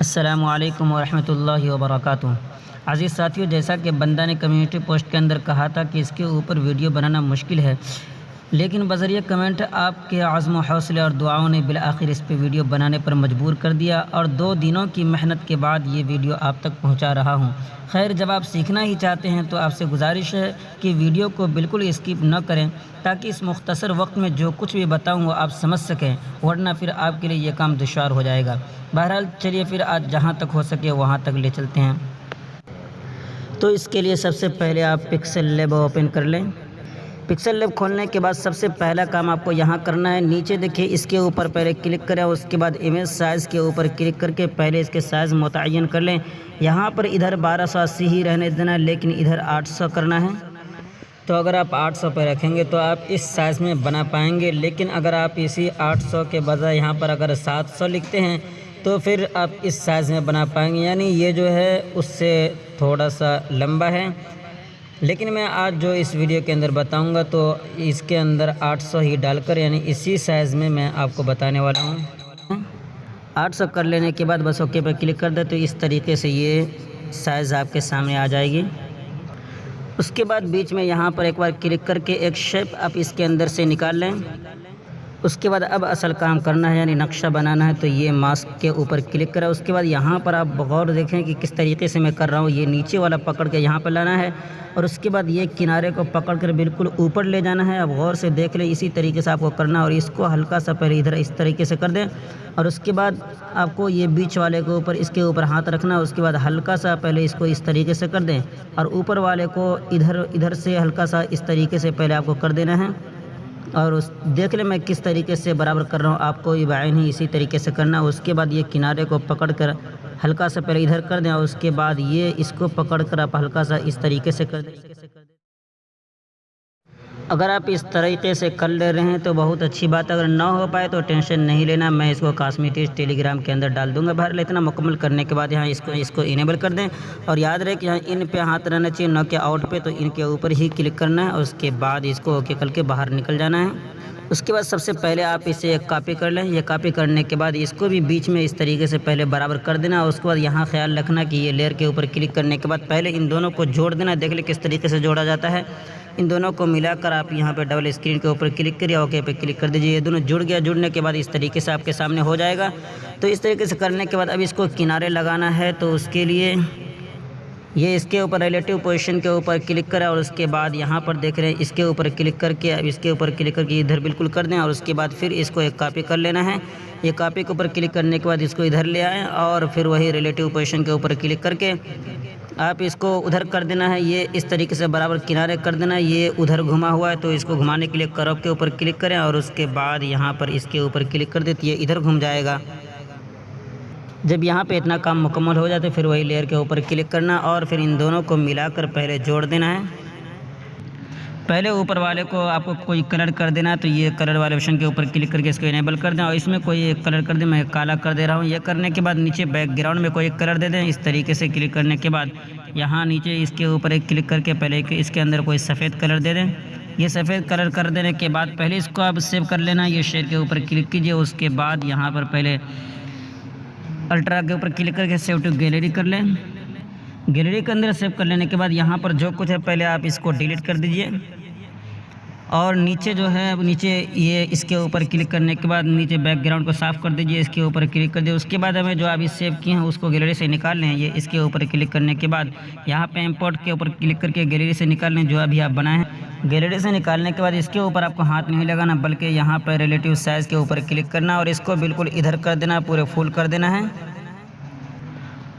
अस्सलामुअलैकुम वरहमतुल्लाहि वबरकातुहू। अज़ीज़ साथियों, जैसा कि बंदा ने कम्युनिटी पोस्ट के अंदर कहा था कि इसके ऊपर वीडियो बनाना मुश्किल है, लेकिन बज़रिए कमेंट आपके आज़्म हौसले और दुआओं ने बिल आखिर इस पे वीडियो बनाने पर मजबूर कर दिया और 2 दिनों की मेहनत के बाद ये वीडियो आप तक पहुंचा रहा हूं। खैर, जब आप सीखना ही चाहते हैं तो आपसे गुजारिश है कि वीडियो को बिल्कुल स्किप न करें, ताकि इस मुख्तसर वक्त में जो कुछ भी बताऊँ वो आप समझ सकें, वरना फिर आपके लिए ये काम दुश्वार हो जाएगा। बहरहाल चलिए फिर आज जहाँ तक हो सके वहाँ तक ले चलते हैं। तो इसके लिए सबसे पहले आप पिक्सेल लैब ओपन कर लें। पिक्सेल लैब खोलने के बाद सबसे पहला काम आपको यहाँ करना है, नीचे देखिए इसके ऊपर पहले क्लिक करें, उसके बाद इमेज साइज़ के ऊपर क्लिक करके पहले इसके साइज़ मुतय्यन कर लें। यहाँ पर इधर 1280 ही रहने देना, लेकिन इधर 800 करना है। तो अगर आप 800 पे रखेंगे तो आप इस साइज़ में बना पाएंगे, लेकिन अगर आप इसी 800 के बजाय यहाँ पर अगर 700 लिखते हैं तो फिर आप इस साइज़ में बना पाएंगे, यानी ये जो है उससे थोड़ा सा लंबा है। लेकिन मैं आज जो इस वीडियो के अंदर बताऊंगा तो इसके अंदर 800 ही डालकर, यानी इसी साइज़ में मैं आपको बताने वाला हूं। 800 कर लेने के बाद बस ओके पर क्लिक कर दे तो इस तरीके से ये साइज़ आपके सामने आ जाएगी। उसके बाद बीच में यहाँ पर एक बार क्लिक करके एक शेप आप इसके अंदर से निकाल लें। उसके बाद अब असल काम करना है, यानी नक्शा बनाना है। तो ये मास्क के ऊपर क्लिक करें। उसके बाद यहाँ पर आप गौर देखें कि किस तरीके से मैं कर रहा हूँ। ये नीचे वाला पकड़ के यहाँ पर लाना है और उसके बाद ये किनारे को पकड़ कर बिल्कुल ऊपर ले जाना है। अब गौर से देख लें, इसी तरीके से आपको करना है और इसको हल्का सा पहले इधर इस तरीके से कर दें और उसके बाद आपको ये बीच वाले के ऊपर इसके ऊपर हाथ रखना है। उसके बाद हल्का सा पहले इसको इस तरीके से कर दें और ऊपर वाले को इधर से हल्का सा इस तरीके से पहले आपको कर देना है। और उस देख लें मैं किस तरीके से बराबर कर रहा हूँ, आपको ये बाइन ही इसी तरीके से करना है। उसके बाद ये किनारे को पकड़ कर हल्का सा पहले इधर कर दें और उसके बाद ये इसको पकड़ कर आप हल्का सा इस तरीके से कर दें। अगर आप इस तरीके से कर ले रहे हैं तो बहुत अच्छी बात। अगर ना हो पाए तो टेंशन नहीं लेना, मैं इसको कास्मेटिक्स टेलीग्राम के अंदर डाल दूंगा। बहरहाल इतना मुकम्मल करने के बाद यहाँ इसको इनेबल कर दें और याद रहे कि यहाँ इन पे हाथ रहना चाहिए, न कि आउट पे। तो इनके ऊपर ही क्लिक करना है और उसके बाद इसको ओके करके बाहर निकल जाना है। उसके बाद सबसे पहले आप इसे एक कॉपी कर लें। ये कॉपी करने के बाद इसको भी बीच में इस तरीके से पहले बराबर कर देना और उसके बाद यहाँ ख्याल रखना कि ये लेयर के ऊपर क्लिक करने के बाद पहले इन दोनों को जोड़ देना। देख लें किस तरीके से जोड़ा जाता है। इन दोनों को मिलाकर आप यहाँ पे डबल स्क्रीन के ऊपर क्लिक करिए, ओके पे क्लिक कर दीजिए। ये दोनों जुड़ गया। जुड़ने के बाद इस तरीके से आपके सामने हो जाएगा। तो इस तरीके से करने के बाद अब इसको किनारे लगाना है। तो उसके लिए ये इसके ऊपर रिलेटिव पोजीशन के ऊपर क्लिक करें और उसके बाद यहाँ पर देख रहे हैं इसके ऊपर क्लिक करके अब इसके ऊपर क्लिक करके इधर बिल्कुल कर दें और उसके बाद फिर इसको एक कॉपी कर लेना है। ये कॉपी के ऊपर क्लिक करने के बाद इसको इधर ले आएँ और फिर वही रिलेटिव पोजीशन के ऊपर क्लिक करके आप इसको उधर कर देना है। ये इस तरीके से बराबर किनारे कर देना है। ये उधर घुमा हुआ है तो इसको घुमाने के लिए कर्व के ऊपर क्लिक करें और उसके बाद यहाँ पर इसके ऊपर क्लिक कर दें तो ये इधर घूम जाएगा। जब यहाँ पे इतना काम मुकम्मल हो जाए तो फिर वही लेयर के ऊपर क्लिक करना और फिर इन दोनों को मिलाकर पहले जोड़ देना है। पहले ऊपर वाले को आपको कोई कलर कर देना है, तो ये कलर वाले ऑप्शन के ऊपर क्लिक करके इसको इनेबल कर दें और इसमें कोई एक कलर कर दें। मैं काला कर दे रहा हूँ। ये करने के बाद नीचे बैकग्राउंड में कोई एक कलर दे दें। इस तरीके से क्लिक करने के बाद यहाँ नीचे इसके ऊपर एक क्लिक करके पहले इसके अंदर कोई सफ़ेद कलर दे दें। ये सफ़ेद कलर कर देने के बाद पहले इसको आप सेव कर लेना। ये शेयर के ऊपर क्लिक कीजिए। उसके बाद यहाँ पर पहले अल्ट्रा के ऊपर क्लिक करके सेव टू गैलरी कर लें। गैलरी के अंदर सेव कर लेने के बाद यहाँ पर जो कुछ है पहले आप इसको डिलीट कर दीजिए और नीचे जो है नीचे ये इसके ऊपर क्लिक करने के बाद नीचे बैकग्राउंड को साफ़ कर दीजिए। इसके ऊपर क्लिक कर दीजिए। उसके बाद हमें जो अभी सेव किए हैं उसको गैलरी से निकाल लें। ये इसके ऊपर क्लिक करने के बाद यहाँ पे इंपोर्ट के ऊपर क्लिक करके गैलरी से निकाल लें जो अभी आप बनाए हैं। गैलरी से निकालने के बाद इसके ऊपर आपको हाथ नहीं लगाना, बल्कि यहाँ पर रिलेटिव साइज़ के ऊपर क्लिक करना और इसको बिल्कुल इधर कर देना, पूरे फुल कर देना है।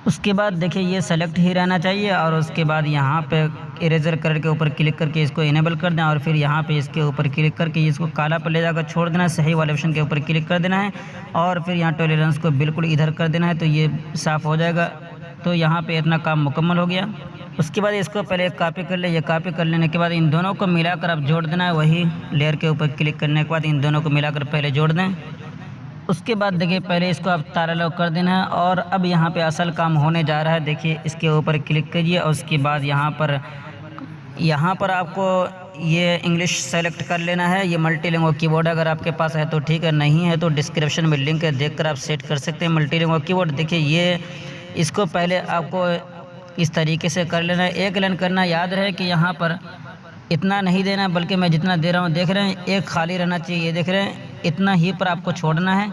उसके बाद देखिए ये सेलेक्ट ही रहना चाहिए और उसके बाद यहाँ पे इरेजर कलर के ऊपर क्लिक करके इसको इनेबल कर दें और फिर यहाँ पे इसके ऊपर क्लिक करके इसको काला पर ले जाकर छोड़ देना है। सही वाले ऑप्शन के ऊपर क्लिक कर देना है और फिर यहाँ टॉलरेंस को बिल्कुल इधर कर देना है तो ये साफ़ हो जाएगा। तो यहाँ पे इतना काम मुकम्मल हो गया। उसके बाद इसको पहले कॉपी कर ले। ये कॉपी कर लेने के बाद इन दोनों को मिलाकर अब जोड़ देना है। वही लेयर के ऊपर क्लिक करने के बाद इन दोनों को मिलाकर पहले जोड़ दें। उसके बाद देखिए पहले इसको आप तारा लॉक कर देना है और अब यहाँ पे असल काम होने जा रहा है। देखिए इसके ऊपर क्लिक कीजिए और उसके बाद यहाँ पर यहाँ पर आपको ये इंग्लिश सेलेक्ट कर लेना है। ये मल्टीलिंगुअल कीबोर्ड अगर आपके पास है तो ठीक है, नहीं है तो डिस्क्रिप्शन में लिंक है, देखकर आप सेट कर सकते हैं मल्टीलिंगुअल कीबोर्ड। देखिए ये इसको पहले आपको इस तरीके से कर लेना है। एक लाइन करना, याद रहे कि यहाँ पर इतना नहीं देना, बल्कि मैं जितना दे रहा हूँ देख रहे हैं, एक खाली रहना चाहिए, ये देख रहे हैं, इतना ही पर आपको छोड़ना है।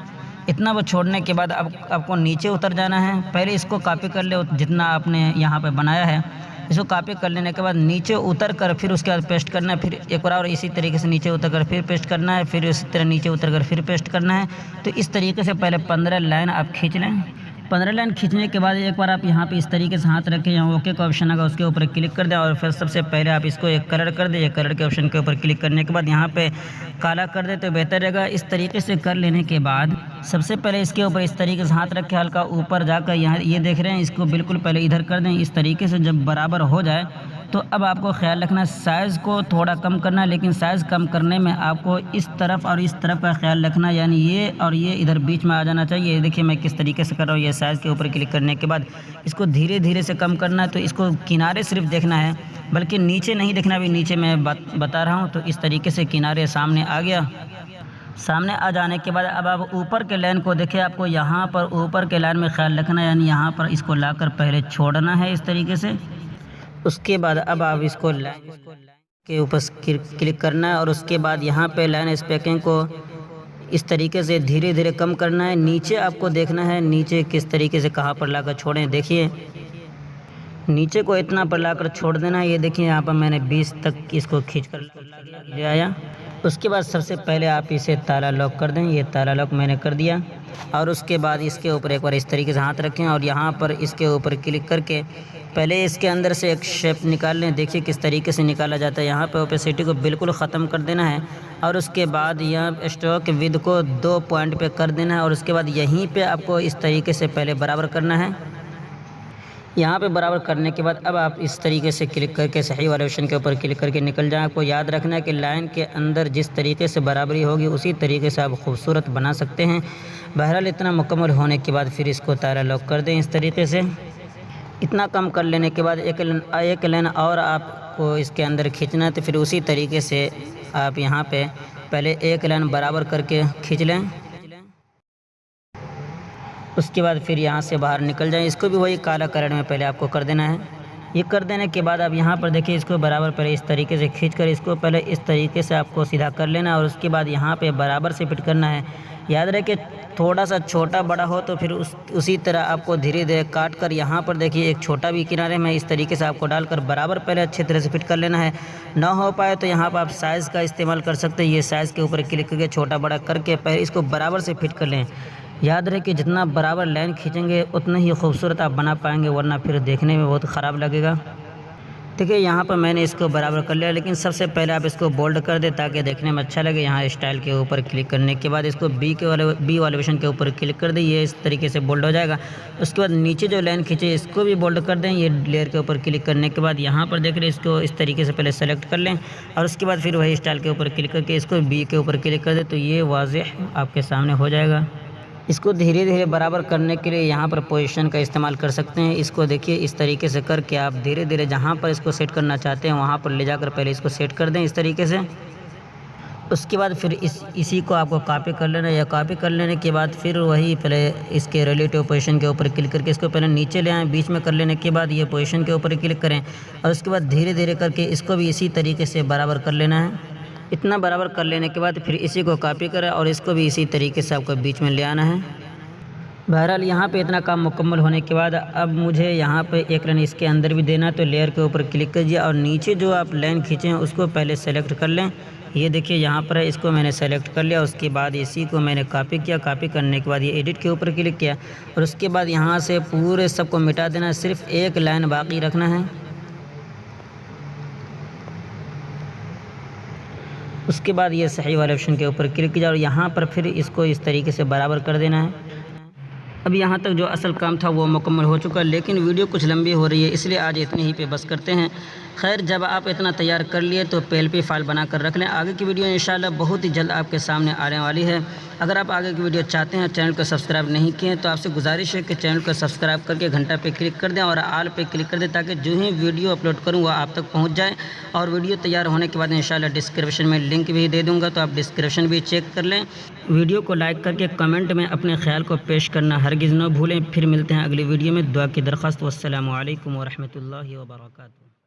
इतना वो छोड़ने के बाद अब आपको नीचे उतर जाना है। पहले इसको कॉपी कर ले, जितना आपने यहाँ पे बनाया है इसको कॉपी कर लेने के बाद नीचे उतर कर फिर उसके बाद पेस्ट करना है। फिर एक बार और इसी तरीके से नीचे उतर कर फिर पेस्ट करना है, फिर इसी तरह नीचे उतर कर फिर पेस्ट करना है। तो इस तरीके से पहले 15 लाइन आप खींच लें। 15 लाइन खींचने के बाद एक बार आप यहाँ पे इस तरीके से हाथ रखें, यहाँ ओके का ऑप्शन आएगा उसके ऊपर क्लिक कर दें और फिर सबसे पहले आप इसको एक कलर कर दें। एक कलर के ऑप्शन के ऊपर क्लिक करने के बाद यहाँ पे काला कर दे तो बेहतर रहेगा। इस तरीके से कर लेने के बाद सबसे पहले इसके ऊपर इस तरीके से हाथ रखें, हल्का ऊपर जाकर यहाँ ये देख रहे हैं, इसको बिल्कुल पहले इधर कर दें। इस तरीके से जब बराबर हो जाए तो अब आपको ख्याल रखना साइज़ को थोड़ा कम करना है, लेकिन साइज़ कम करने में आपको इस तरफ और इस तरफ का ख्याल रखना, यानी ये और ये इधर बीच में आ जाना चाहिए। देखिए मैं किस तरीके से कर रहा हूँ। ये साइज़ के ऊपर क्लिक करने के बाद इसको धीरे धीरे से कम करना है, तो इसको किनारे सिर्फ देखना है, बल्कि नीचे नहीं देखना। अभी नीचे मैं बता रहा हूँ। तो इस तरीके से किनारे सामने आ गया। सामने आ जाने के बाद अब आप ऊपर के लाइन को देखिए, आपको यहाँ पर ऊपर के लाइन में ख्याल रखना है, यानी यहाँ पर इसको लाकर पहले छोड़ना है इस तरीके से। उसके बाद अब आप इसको लाइन के ऊपर क्लिक करना है और उसके बाद यहाँ पे लाइन स्पेसिंग को इस तरीके से धीरे धीरे कम करना है। नीचे आपको देखना है, नीचे किस तरीके से कहाँ पर लाकर छोड़ें। देखिए नीचे को इतना पर लाकर छोड़ देना है। ये देखिए यहाँ पर मैंने 20 तक इसको खींच कर ले आया। उसके बाद सबसे पहले आप इसे ताला लॉक कर दें। ये ताला लॉक मैंने कर दिया और उसके बाद इसके ऊपर एक बार इस तरीके से हाथ रखें और यहाँ पर इसके ऊपर क्लिक करके पहले इसके अंदर से एक शेप निकाल लें। देखिए किस तरीके से निकाला जाता है। यहाँ पे ओपेसिटी को बिल्कुल ख़त्म कर देना है और उसके बाद यहाँ स्ट्रोक विड्थ को 2 पॉइंट पे कर देना है और उसके बाद यहीं पे आपको इस तरीके से पहले बराबर करना है। यहाँ पे बराबर करने के बाद अब आप इस तरीके से क्लिक करके सही वाले ऑप्शन के ऊपर क्लिक करके निकल जाएं। आपको याद रखना है कि लाइन के अंदर जिस तरीके से बराबरी होगी उसी तरीके से आप खूबसूरत बना सकते हैं। बहरहाल इतना मुकम्मल होने के बाद फिर इसको ताला लॉक कर दें इस तरीके से। इतना कम कर लेने के बाद एक लाइन और आपको इसके अंदर खींचना है। तो फिर उसी तरीके से आप यहाँ पे पहले एक लाइन बराबर करके खींच लें। उसके बाद फिर यहाँ से बाहर निकल जाएं। इसको भी वही काला कलर में पहले आपको कर देना है। ये कर देने के बाद अब यहाँ पर देखिए इसको बराबर पहले इस तरीके से खींचकर इसको पहले इस तरीके से आपको सीधा कर लेना है और उसके बाद यहाँ पे बराबर से फिट करना है। याद रहे कि थोड़ा सा छोटा बड़ा हो तो फिर उसी तरह आपको धीरे धीरे काट कर यहाँ पर देखिए एक छोटा भी किनारे में इस तरीके से आपको डालकर बराबर पहले अच्छी तरह से फिट कर लेना है। ना हो पाए तो यहाँ पर आप साइज़ का इस्तेमाल कर सकते हैं। ये साइज़ के ऊपर क्लिक करके छोटा बड़ा करके पहले इसको बराबर से फिट कर लें। याद रहे कि जितना बराबर लाइन खींचेंगे उतना ही खूबसूरत आप बना पाएंगे, वरना फिर देखने में बहुत ख़राब लगेगा। देखिए यहाँ पर मैंने इसको बराबर कर लिया, लेकिन सबसे पहले आप इसको बोल्ड कर दें ताकि देखने में अच्छा लगे। यहाँ स्टाइल के ऊपर क्लिक करने के बाद इसको बी वाले ऑप्शन के ऊपर क्लिक कर दें। ये इस तरीके से बोल्ड हो जाएगा। उसके बाद नीचे जो लाइन खींचे इसको भी बोल्ड कर दें। ये लेयर के ऊपर क्लिक करने के बाद यहाँ पर देख रहे हैं इसको इस तरीके से पहले सेलेक्ट कर लें और उसके बाद फिर वही स्टाइल के ऊपर क्लिक करके इसको बी के ऊपर क्लिक कर दें तो ये वाज़ेह आपके सामने हो जाएगा। इसको धीरे धीरे बराबर करने के लिए यहाँ पर पोजीशन का इस्तेमाल कर सकते हैं। इसको देखिए इस तरीके से करके आप धीरे धीरे जहाँ पर इसको सेट करना चाहते हैं वहाँ पर ले जाकर पहले इसको सेट कर दें इस तरीके से। उसके बाद फिर इसी को आपको कॉपी कर लेना। या कॉपी कर लेने के बाद फिर वही पहले इसके रिलेटिव पोजीशन के ऊपर क्लिक करके इसको पहले नीचे ले आएँ। बीच में कर लेने के बाद ये पोजीशन के ऊपर क्लिक करें और उसके बाद धीरे धीरे करके इसको भी इसी तरीके से बराबर कर लेना है। इतना बराबर कर लेने के बाद फिर इसी को कॉपी करें और इसको भी इसी तरीके से आपको बीच में ले आना है। बहरहाल यहाँ पे इतना काम मुकम्मल होने के बाद अब मुझे यहाँ पे एक लाइन इसके अंदर भी देना है। तो लेयर के ऊपर क्लिक कीजिए और नीचे जो आप लाइन खींचे हैं उसको पहले सेलेक्ट कर लें। ये देखिए यहाँ पर है, इसको मैंने सेलेक्ट कर लिया। उसके बाद इसी को मैंने कॉपी किया। कॉपी करने के बाद ये एडिट के ऊपर क्लिक किया और उसके बाद यहाँ से पूरे सबको मिटा देना है, सिर्फ एक लाइन बाकी रखना है। उसके बाद ये सही वाले ऑप्शन के ऊपर क्लिक कीजिए और यहाँ पर फिर इसको इस तरीके से बराबर कर देना है। अब यहाँ तक जो असल काम था वो मुकम्मल हो चुका, लेकिन वीडियो कुछ लंबी हो रही है, इसलिए आज इतने ही पे बस करते हैं। खैर, जब आप इतना तैयार कर लिए तो PLP फ़ाइल बना कर रख लें। आगे की वीडियो इंशाल्लाह बहुत ही जल्द आपके सामने आने वाली है। अगर आप आगे की वीडियो चाहते हैं, चैनल को सब्सक्राइब नहीं किए तो आपसे गुजारिश है कि चैनल को सब्सक्राइब करके घंटा पे क्लिक कर दें और आल पे क्लिक कर दें, ताकि जो ही वीडियो अपलोड करूँ वह आप तक पहुँच जाए। और वीडियो तैयार होने के बाद इंशाल्लाह डिस्क्रिप्शन में लिंक भी दे दूँगा, तो आप डिस्क्रिप्शन भी चेक कर लें। वीडियो को लाइक करके कमेंट में अपने ख्याल को पेश करना हरगिज़ न भूलें। फिर मिलते हैं अगली वीडियो में। दुआ की दरख्वास्त। वस्सलामु अलैकुम वरहमतुल्लाहि वबरकातुहू।